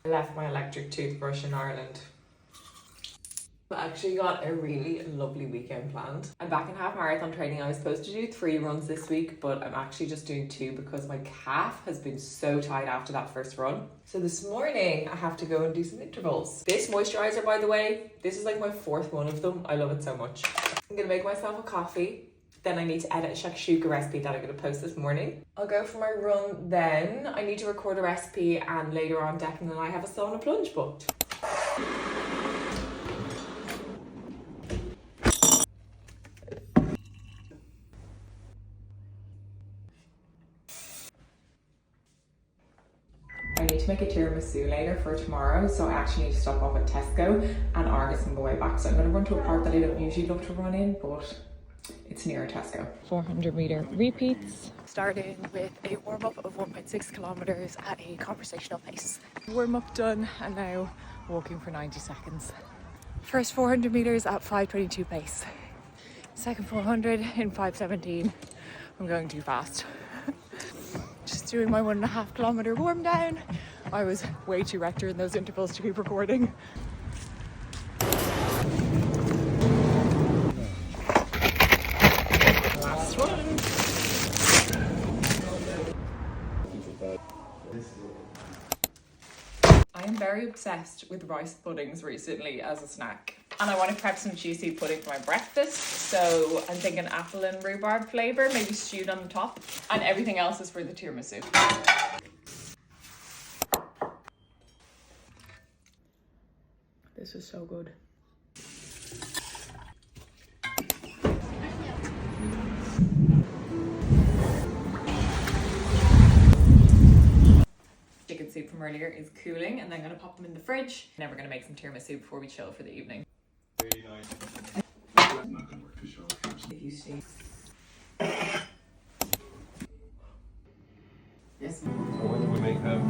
I left my electric toothbrush in Ireland. I actually got a really lovely weekend planned. I'm back in half marathon training. I was supposed to do 3 runs this week, but I'm actually just doing 2 because my calf has been so tight after that first run. So this morning I have to go and do some intervals. This moisturizer, by the way, this is like my 4th one of them. I love it so much. I'm gonna make myself a coffee. Then I need to edit a shakshuka recipe that I'm going to post this morning. I'll go for my run then. I need to record a recipe, and later on Declan and I have a sauna plunge booked. I need to make a tiramisu later for tomorrow, so I actually need to stop off at Tesco and Argos on the way back. So I'm going to run to a park that I don't usually love to run in, but it's near Tesco. 400-meter repeats, starting with a warm-up of 1.6 kilometers at a conversational pace. Warm-up done, and now walking for 90 seconds. First 400 meters at 5:22 pace. Second 400 in 5:17. I'm going too fast. Just doing my 1.5 kilometer warm down. I was way too wrecked during those intervals to keep recording. Last one. I am very obsessed with rice puddings recently as a snack. And I want to prep some juicy pudding for my breakfast. So I'm thinking apple and rhubarb flavour, maybe stewed on the top. And everything else is for the tiramisu. This is so good. Chicken soup from earlier is cooling, and then I'm going to pop them in the fridge. And then we're going to make some tiramisu before we chill for the evening. Really nice. Not going to work for sure. If you see. Yes. So when do we make them?